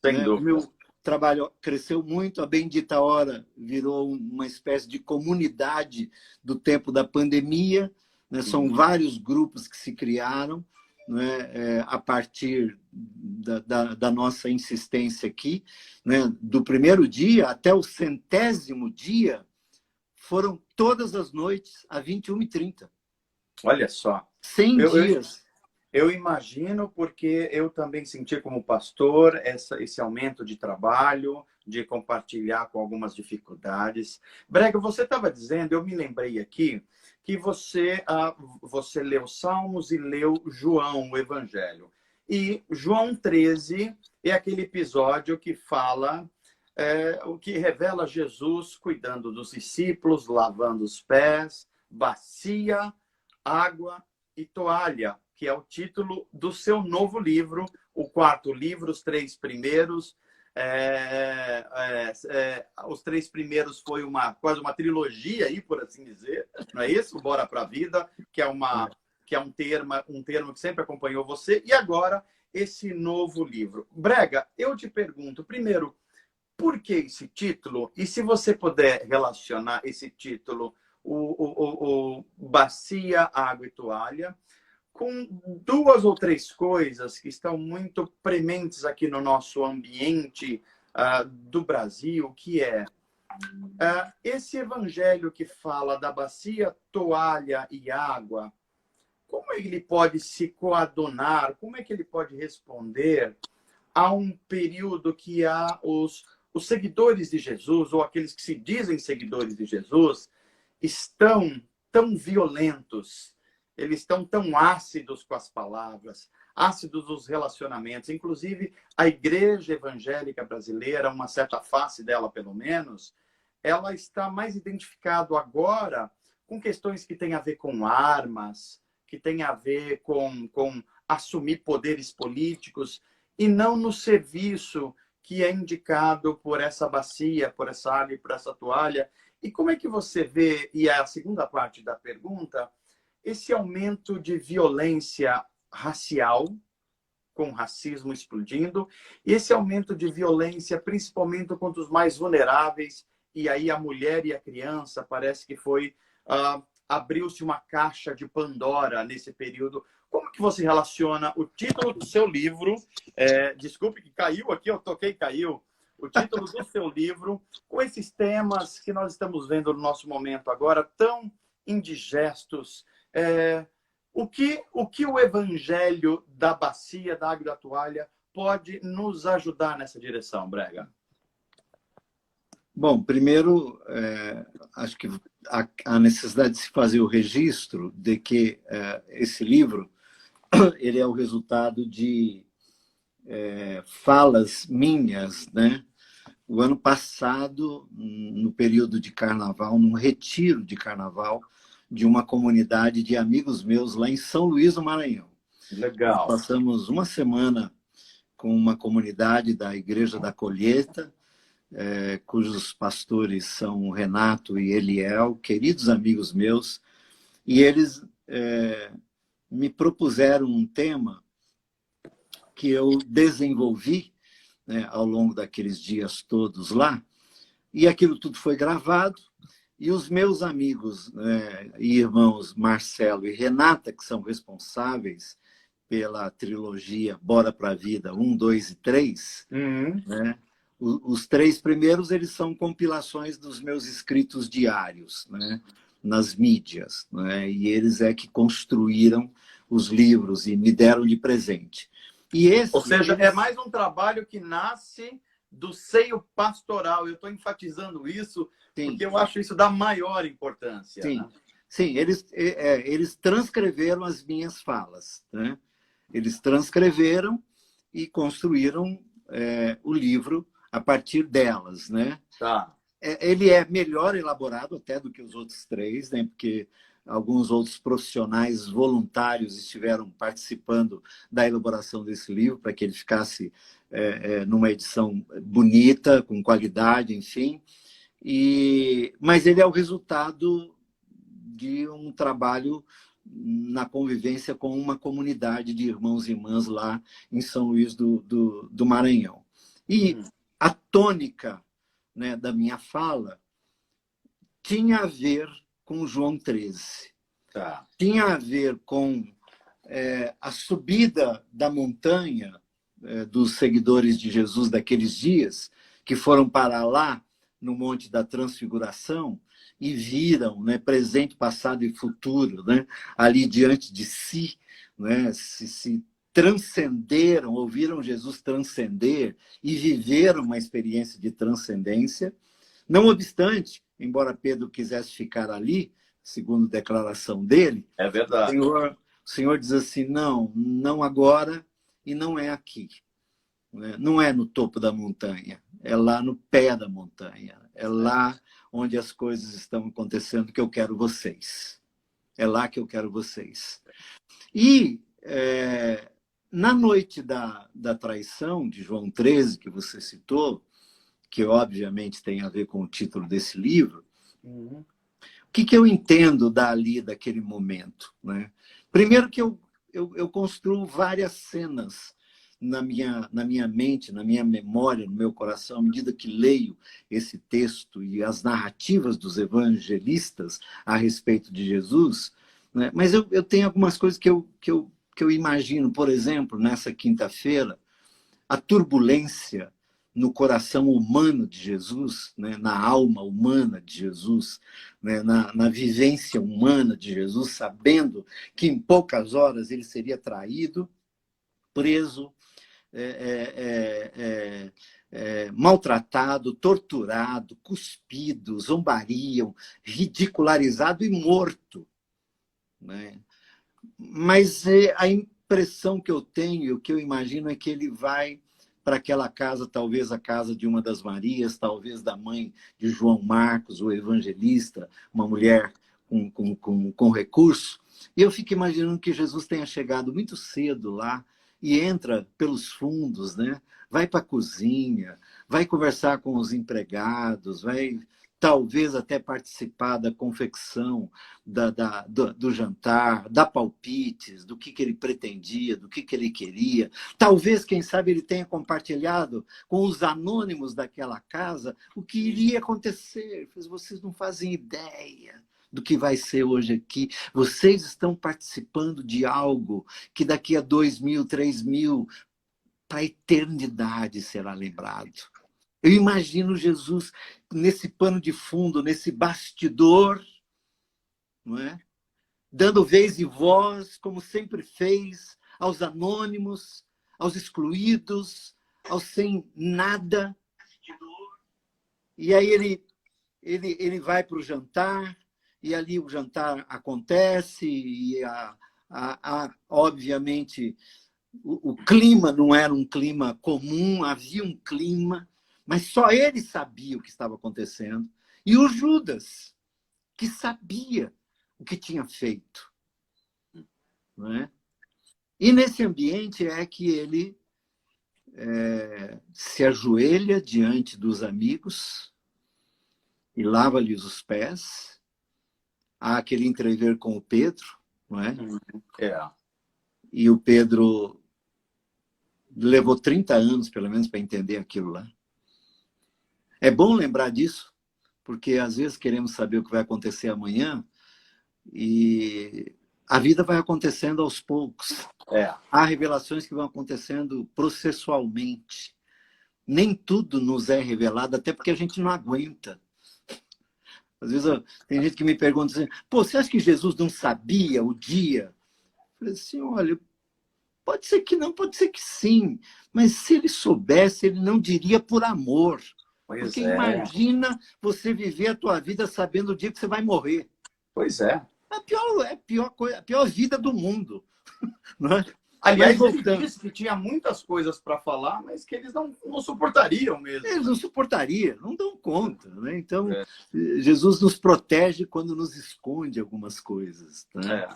Né? O meu trabalho cresceu muito, a Bendita Hora virou uma espécie de comunidade do tempo da pandemia, né? São vários grupos que se criaram, né? A partir da nossa insistência aqui, né? Do primeiro dia até o 100º dia, foram todas as noites, às 21h30. Olha só. 100 dias. Eu imagino, porque eu também senti como pastor esse aumento de trabalho, de compartilhar com algumas dificuldades. Brega, você estava dizendo, eu me lembrei aqui, que você leu Salmos e leu João, o Evangelho. E João 13 é aquele episódio que fala, o que revela Jesus cuidando dos discípulos, lavando os pés, bacia, água e toalha, que é o título do seu novo livro, o 4º livro, os 3 primeiros. Os 3 primeiros foi quase uma trilogia, aí, por assim dizer, não é isso? Bora para a Vida, que é um termo que sempre acompanhou você. E agora, esse novo livro. Brega, eu te pergunto, primeiro, por que esse título? E se você puder relacionar esse título, o Bacia, Água e Toalha, com duas ou três coisas que estão muito prementes aqui no nosso ambiente do Brasil, que é esse evangelho que fala da bacia, toalha e água, como ele pode se coadunar, como é que ele pode responder a um período que há os seguidores de Jesus, ou aqueles que se dizem seguidores de Jesus, estão tão violentos, eles estão tão ácidos com as palavras, ácidos nos relacionamentos. Inclusive, a igreja evangélica brasileira, uma certa face dela pelo menos, ela está mais identificado agora com questões que têm a ver com armas, que têm a ver com assumir poderes políticos, e não no serviço que é indicado por essa bacia, por essa água e por essa toalha. E como é que você vê, e é a segunda parte da pergunta, esse aumento de violência racial, com racismo explodindo, e esse aumento de violência principalmente contra os mais vulneráveis, e aí a mulher e a criança, parece que abriu-se uma caixa de Pandora nesse período. Como que você relaciona o título do seu livro, desculpe que caiu aqui, eu toquei, caiu, o título do seu livro, com esses temas que nós estamos vendo no nosso momento agora, tão indigestos? O que o evangelho da bacia, da água e da toalha pode nos ajudar nessa direção, Brega? Bom, primeiro, acho que a necessidade de se fazer o registro de que esse livro ele é o resultado de falas minhas, né? O ano passado, no período de carnaval, num retiro de carnaval de uma comunidade de amigos meus lá em São Luís do Maranhão. Legal. Nós passamos uma semana com uma comunidade da Igreja da Colheita, cujos pastores são Renato e Eliel, queridos amigos meus, e eles me propuseram um tema que eu desenvolvi, né, ao longo daqueles dias todos lá, e aquilo tudo foi gravado, e os meus amigos e irmãos Marcelo e Renata, que são responsáveis pela trilogia Bora pra Vida 1, 2 e 3, né, os três primeiros eles são compilações dos meus escritos diários, né, nas mídias, né, e eles que construíram os livros e me deram de presente. Ou seja, é mais um trabalho que nasce do seio pastoral. Eu estou enfatizando isso, sim, porque eu acho isso da maior importância. Sim, né? Sim, eles transcreveram as minhas falas, né? Eles transcreveram e construíram o livro a partir delas, né? Tá. Ele é melhor elaborado até do que os outros três, né? Porque alguns outros profissionais voluntários estiveram participando da elaboração desse livro para que ele ficasse numa edição bonita, com qualidade, enfim. Mas ele é o resultado de um trabalho na convivência com uma comunidade de irmãos e irmãs lá em São Luís do Maranhão. E a tônica, né, da minha fala tinha a ver com João 13. Tá. Tinha a ver com a subida da montanha dos seguidores de Jesus daqueles dias, que foram parar lá no Monte da Transfiguração e viram, né, presente, passado e futuro, né, ali diante de si, né, se transcenderam, ouviram Jesus transcender e viveram uma experiência de transcendência. Não obstante, embora Pedro quisesse ficar ali, segundo a declaração dele, é verdade. O Senhor diz assim, não agora e não é aqui. Não é no topo da montanha, é lá no pé da montanha. É lá onde as coisas estão acontecendo que eu quero vocês. É lá que eu quero vocês. E na noite da traição de João 13, que você citou, que obviamente tem a ver com o título desse livro, o que eu entendo dali, daquele momento? Né? Primeiro que eu construo várias cenas na minha mente, na minha memória, no meu coração, à medida que leio esse texto e as narrativas dos evangelistas a respeito de Jesus, né? Mas eu tenho algumas coisas que eu imagino, por exemplo, nessa quinta-feira, a turbulência no coração humano de Jesus, né? Na alma humana de Jesus, né? Na vivência humana de Jesus, sabendo que em poucas horas ele seria traído, preso, maltratado, torturado, cuspido, zombariam, ridicularizado e morto, né? Mas a impressão que eu tenho, o que eu imagino é que ele vai para aquela casa, talvez a casa de uma das Marias, talvez da mãe de João Marcos, o evangelista, uma mulher com recurso. E eu fico imaginando que Jesus tenha chegado muito cedo lá e entra pelos fundos, né? Vai para a cozinha, vai conversar com os empregados, vai talvez até participar da confecção do jantar, dar palpites, do que ele pretendia, do que ele queria. Talvez, quem sabe, ele tenha compartilhado com os anônimos daquela casa o que iria acontecer. Vocês não fazem ideia do que vai ser hoje aqui. Vocês estão participando de algo que daqui a 2.000, 3.000, para a eternidade será lembrado. Eu imagino Jesus nesse pano de fundo, nesse bastidor, não é? Dando vez e voz, como sempre fez, aos anônimos, aos excluídos, aos sem nada. E aí ele vai para o jantar, e ali o jantar acontece, e obviamente o clima não era um clima comum, havia um clima, mas só ele sabia o que estava acontecendo. E o Judas, que sabia o que tinha feito. Não é? E nesse ambiente é que ele se ajoelha diante dos amigos e lava-lhes os pés. Há aquele entrever com o Pedro, não é? E o Pedro levou 30 anos, pelo menos, para entender aquilo lá. É bom lembrar disso, porque às vezes queremos saber o que vai acontecer amanhã e a vida vai acontecendo aos poucos. Há revelações que vão acontecendo processualmente. Nem tudo nos é revelado, até porque a gente não aguenta. Às vezes tem gente que me pergunta assim, pô, você acha que Jesus não sabia o dia? Eu falei assim, olha, pode ser que não, pode ser que sim, mas se ele soubesse, ele não diria por amor. Porque imagina você viver a tua vida sabendo o dia que você vai morrer. Pois é. A pior vida do mundo. Não é? Aliás, ele disse que tinha muitas coisas para falar, mas que eles não suportariam mesmo. Eles não suportariam, não dão conta. Né? Então, Jesus nos protege quando nos esconde algumas coisas. Né?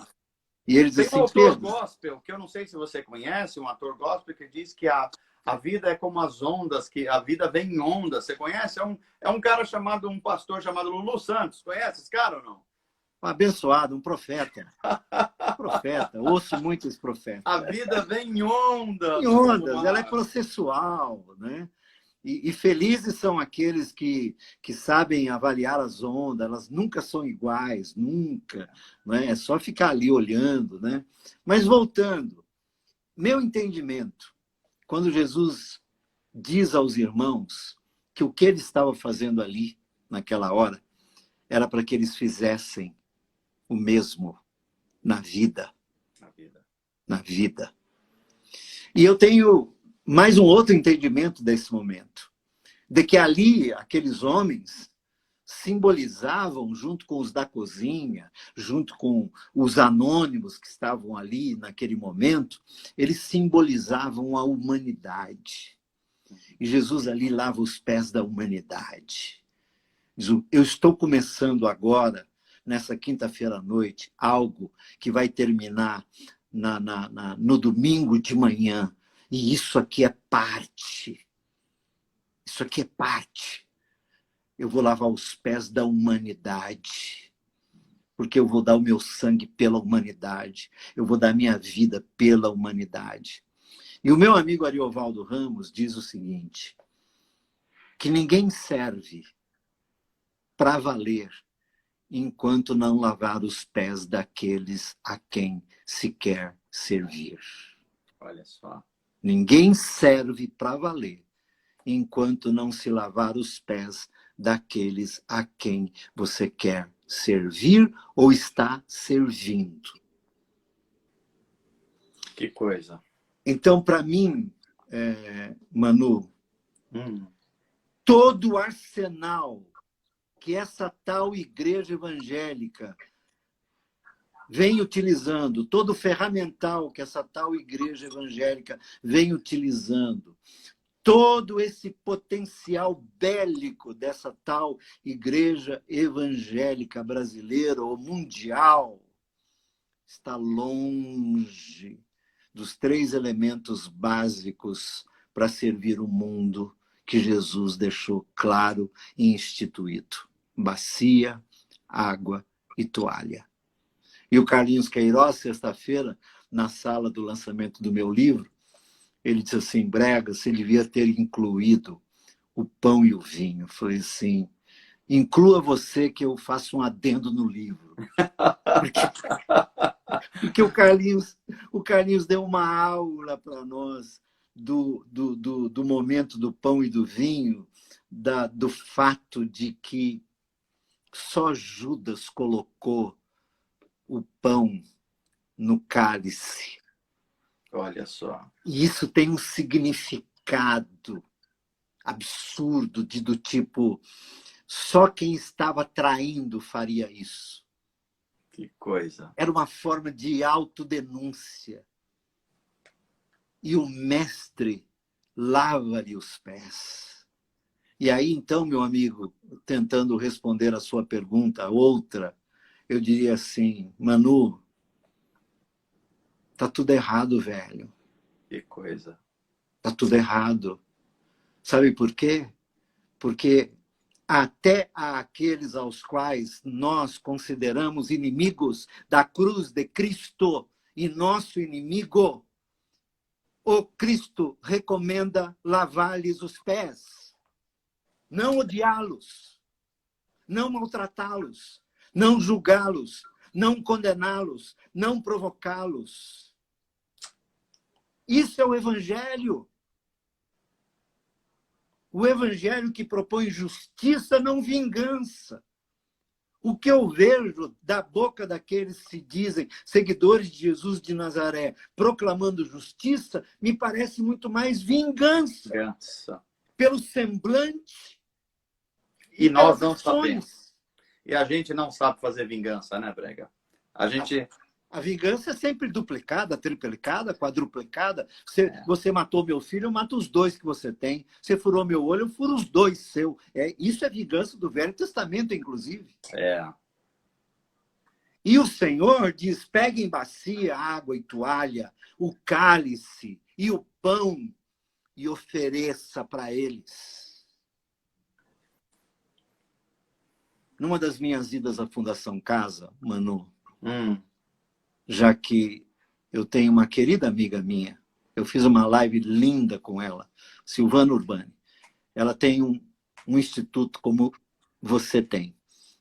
E ele diz assim, tem um autor gospel, que eu não sei se você conhece, um ator gospel que diz que a vida é como as ondas, que a vida vem em ondas. Você conhece? É um cara chamado, um pastor chamado Lulu Santos. Conhece esse cara ou não? Um abençoado, um profeta. Profeta, ouço muito esse profeta. A vida vem em ondas. Em ondas, ela é processual, né? E felizes são aqueles que sabem avaliar as ondas, elas nunca são iguais, nunca. Né? É só ficar ali olhando. Né? Mas voltando, meu entendimento, quando Jesus diz aos irmãos que o que ele estava fazendo ali, naquela hora, era para que eles fizessem o mesmo na vida. Na vida. E eu tenho mais um outro entendimento desse momento, de que ali, aqueles homens simbolizavam, junto com os da cozinha, junto com os anônimos que estavam ali naquele momento, eles simbolizavam a humanidade. E Jesus ali lava os pés da humanidade. Diz, eu estou começando agora, nessa quinta-feira à noite, algo que vai terminar no domingo de manhã. E isso aqui é parte. Isso aqui é parte. Eu vou lavar os pés da humanidade. Porque eu vou dar o meu sangue pela humanidade. Eu vou dar minha vida pela humanidade. E o meu amigo Ariovaldo Ramos diz o seguinte, que ninguém serve para valer enquanto não lavar os pés daqueles a quem se quer servir. Olha só. Ninguém serve para valer enquanto não se lavar os pés daqueles a quem você quer servir ou está servindo. Que coisa. Então, para mim, Manu, Hum. todo o arsenal que essa tal igreja evangélica vem utilizando, todo o ferramental que essa tal igreja evangélica vem utilizando, todo esse potencial bélico dessa tal igreja evangélica brasileira ou mundial está longe dos 3 elementos básicos para servir o mundo que Jesus deixou claro e instituído: bacia, água e toalha. E o Carlinhos Queiroz, sexta-feira, na sala do lançamento do meu livro, ele disse assim: Brega, você devia ter incluído o pão e o vinho. Eu falei assim: inclua você que eu faço um adendo no livro. Porque o Carlinhos deu uma aula para nós do momento do pão e do vinho, do fato de que só Judas colocou o pão no cálice. Olha só. E isso tem um significado absurdo, do tipo, só quem estava traindo faria isso. Que coisa. Era uma forma de autodenúncia. E o mestre lava-lhe os pés. E aí, então, meu amigo, tentando responder a sua pergunta, outra, eu diria assim: Manu, tá tudo errado, velho. Que coisa. Tá tudo errado. Sabe por quê? Porque até aqueles aos quais nós consideramos inimigos da cruz de Cristo e nosso inimigo, o Cristo recomenda lavar-lhes os pés, não odiá-los, não maltratá-los, não julgá-los, não condená-los, não provocá-los. Isso é o Evangelho. O Evangelho que propõe justiça, não vingança. O que eu vejo da boca daqueles que se dizem seguidores de Jesus de Nazaré, proclamando justiça, me parece muito mais vingança. Vingança. Pelo semblante E nós não pelas ações. sabemos. E a gente não sabe fazer vingança, né, Brega? A gente... A vingança é sempre duplicada, triplicada, quadruplicada. Você matou meu filho, eu mato os 2 que você tem. Você furou meu olho, eu furo os 2 seu. Isso é vingança do Velho Testamento, inclusive. E o Senhor diz: peguem bacia, água e toalha, o cálice e o pão, e ofereça para eles. Numa das minhas idas à Fundação Casa, Manu, já que eu tenho uma querida amiga minha, eu fiz uma live linda com ela, Silvana Urbani. Ela tem um instituto como você tem,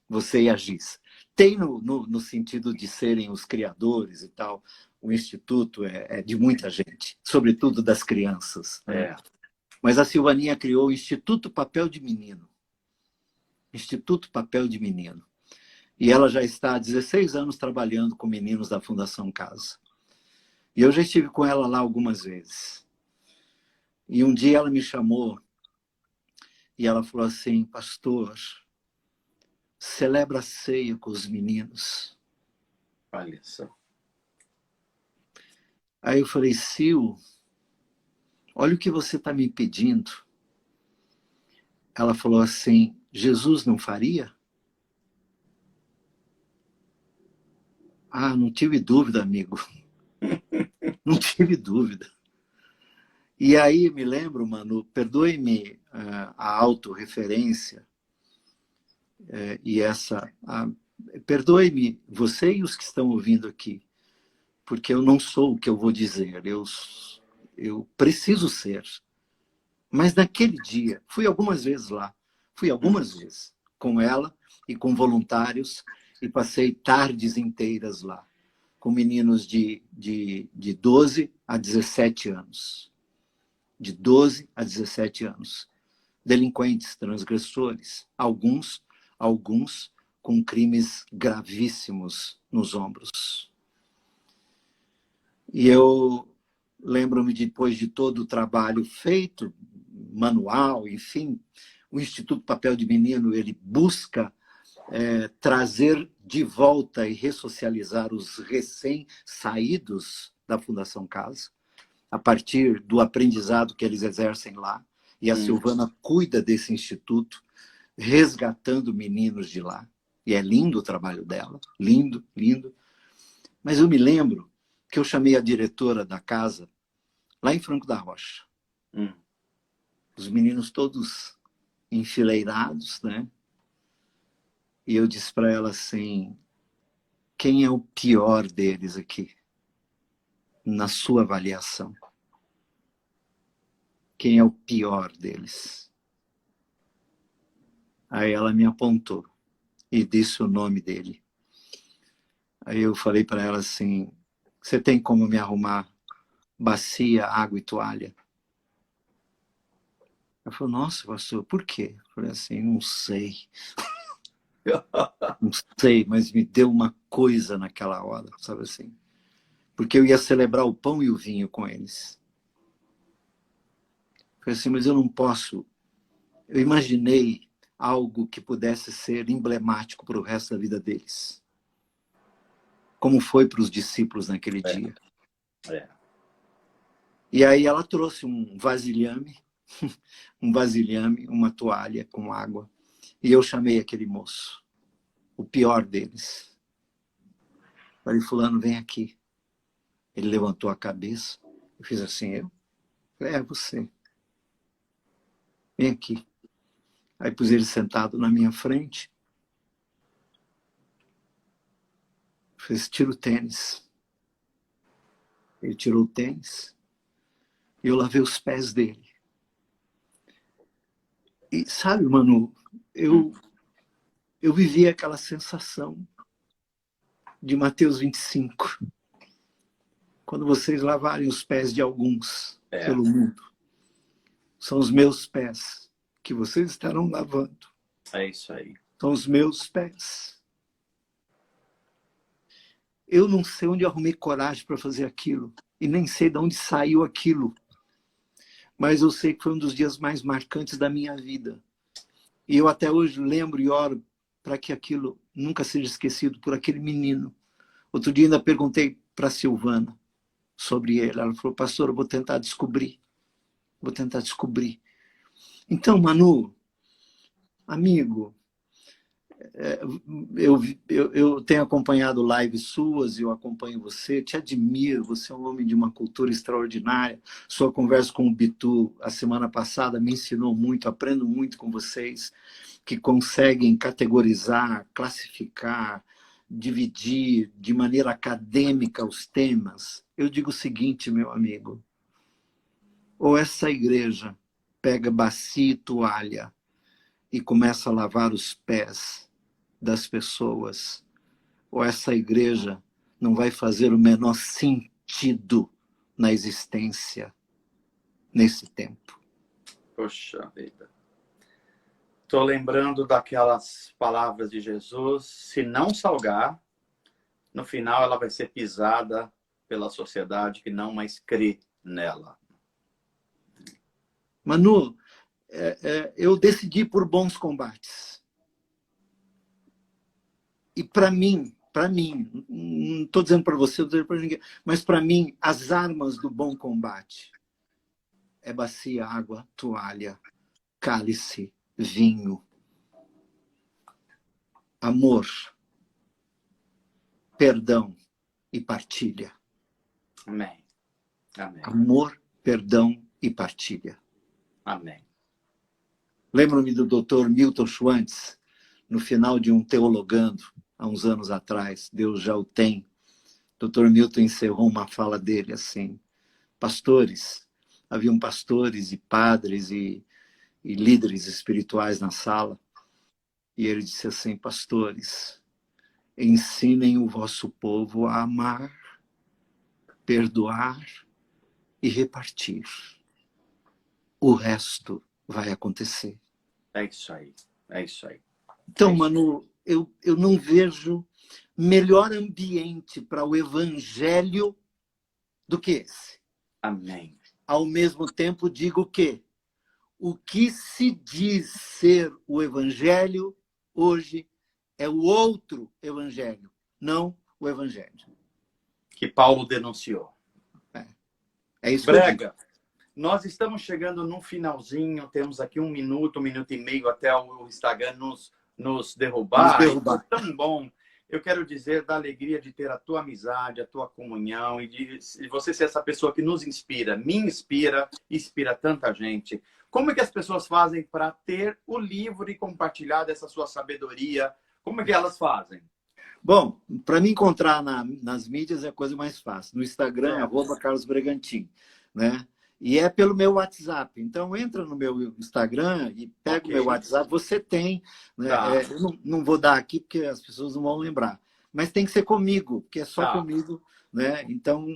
você e a Giz. Tem no sentido de serem os criadores e tal. O instituto é de muita gente, sobretudo das crianças. Né? Mas a Silvaninha criou o Instituto Papel de Menino. Instituto Papel de Menino. E ela já está há 16 anos trabalhando com meninos da Fundação Casa. E eu já estive com ela lá algumas vezes. E um dia ela me chamou e ela falou assim: pastor, celebra a ceia com os meninos. Olha só. Aí eu falei: Sil, olha o que você está me pedindo. Ela falou assim: Jesus não faria? Ah, não tive dúvida, amigo. Não tive dúvida. E aí me lembro, Manu, perdoe-me a autorreferência e perdoe-me você e os que estão ouvindo aqui, porque eu não sou o que eu vou dizer, eu preciso ser. Mas naquele dia, fui algumas vezes lá, com ela e com voluntários e passei tardes inteiras lá, com meninos de 12 a 17 anos. De 12 a 17 anos. Delinquentes, transgressores, alguns com crimes gravíssimos nos ombros. E eu lembro-me, depois de todo o trabalho feito, manual, enfim, o Instituto Papel de Menino, ele busca trazer de volta e ressocializar os recém-saídos da Fundação Casa, a partir do aprendizado que eles exercem lá. E a Silvana cuida desse instituto, resgatando meninos de lá. E é lindo o trabalho dela, lindo, lindo. Mas eu me lembro que eu chamei a diretora da casa, lá em Franco da Rocha. Os meninos todos enfileirados, né? E eu disse para ela assim, quem é o pior deles aqui? Na sua avaliação. Quem é o pior deles? Aí ela me apontou e disse o nome dele. Aí eu falei para ela assim, você tem como me arrumar bacia, água e toalha? Ela falou, nossa, pastor, por quê? Eu falei assim, não sei. Não sei, mas me deu uma coisa naquela hora, sabe assim? Porque eu ia celebrar o pão e o vinho com eles. Eu falei assim, mas eu não posso. Eu imaginei algo que pudesse ser emblemático para o resto da vida deles. Como foi para os discípulos naquele dia. E aí ela trouxe um vasilhame, uma toalha com água. E eu chamei aquele moço, o pior deles. Falei, fulano, vem aqui. Ele levantou a cabeça. Eu fiz assim, eu? Falei, é você. Vem aqui. Aí pus ele sentado na minha frente. Fiz, tira o tênis. Ele tirou o tênis. E eu lavei os pés dele. E sabe, Manu, eu vivi aquela sensação de Mateus 25. Quando vocês lavarem os pés de alguns pelo mundo, são os meus pés que vocês estarão lavando. É isso aí. São os meus pés. Eu não sei onde arrumei coragem para fazer aquilo. E nem sei de onde saiu aquilo. Mas eu sei que foi um dos dias mais marcantes da minha vida. E eu até hoje lembro e oro para que aquilo nunca seja esquecido por aquele menino. Outro dia ainda perguntei para a Silvana sobre ele. Ela falou, pastor, eu vou tentar descobrir. Vou tentar descobrir. Então, Manu, amigo, eu tenho acompanhado lives suas, eu acompanho você, te admiro, você é um homem de uma cultura extraordinária. Sua conversa com o Bitu a semana passada me ensinou muito, aprendo muito com vocês, que conseguem categorizar, classificar, dividir de maneira acadêmica os temas. Eu digo o seguinte, meu amigo, ou essa igreja pega bacia e toalha e começa a lavar os pés das pessoas, ou essa igreja não vai fazer o menor sentido na existência nesse tempo. Poxa vida. Estou lembrando daquelas palavras de Jesus, se não salgar, no final ela vai ser pisada pela sociedade que não mais crê nela. Manu, eu decidi por bons combates. E para mim, não estou dizendo para você, não estou dizendo para ninguém, mas para mim, as armas do bom combate é bacia, água, toalha, cálice, vinho, amor, perdão e partilha. Amém. Amém. Amor, perdão e partilha. Amém. Lembro-me do Dr. Milton Schwantz, no final de um Teologando, há uns anos atrás, Deus já o tem. Dr. Milton encerrou uma fala dele assim, pastores, haviam pastores e padres e líderes espirituais na sala, E ele disse assim: pastores, ensinem o vosso povo a amar, perdoar e repartir. O resto vai acontecer. É isso aí. É isso aí. Então, Manu, eu não vejo melhor ambiente para o evangelho do que esse. Amém. Ao mesmo tempo, digo que o que se diz ser o evangelho hoje é o outro evangelho, não o evangelho. Que Paulo denunciou. É isso que eu digo. Brega, nós estamos chegando no finalzinho, temos aqui 1 minuto e meio até o Instagram nos derrubar. Foi tão bom. Eu quero dizer da alegria de ter a tua amizade, a tua comunhão e de você ser essa pessoa que nos inspira, me inspira, inspira tanta gente. Como é que as pessoas fazem para ter o livro e compartilhar dessa sua sabedoria? Como é que elas fazem? Bom, para me encontrar nas mídias é a coisa mais fácil. No Instagram, @Carlos Bregantin, né? E é pelo meu WhatsApp. Então, entra no meu Instagram e pega o meu WhatsApp. Você tem. Né? Tá. Eu não vou dar aqui porque as pessoas não vão lembrar. Mas tem que ser comigo, porque é só comigo. Né? Então,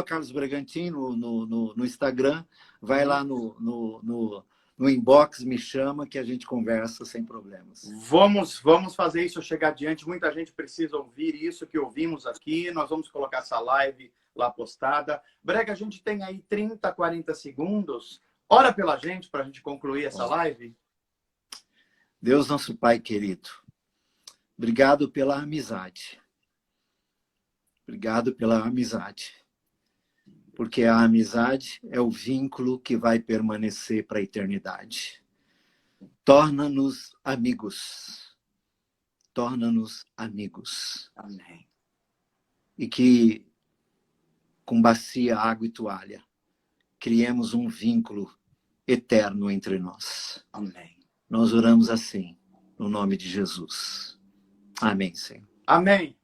@Carlos Bregantin no Instagram. Vai lá no inbox, me chama que a gente conversa sem problemas. Vamos fazer isso chegar adiante. Muita gente precisa ouvir isso que ouvimos aqui. Nós vamos colocar essa live lá postada. Brega, a gente tem aí 30, 40 segundos. Ora pela gente para a gente concluir essa live. Deus, nosso Pai querido, obrigado pela amizade. Obrigado pela amizade. Porque a amizade é o vínculo que vai permanecer para a eternidade. Torna-nos amigos. Torna-nos amigos. Amém. E que, com bacia, água e toalha, criemos um vínculo eterno entre nós. Amém. Nós oramos assim, no nome de Jesus. Amém, Senhor. Amém.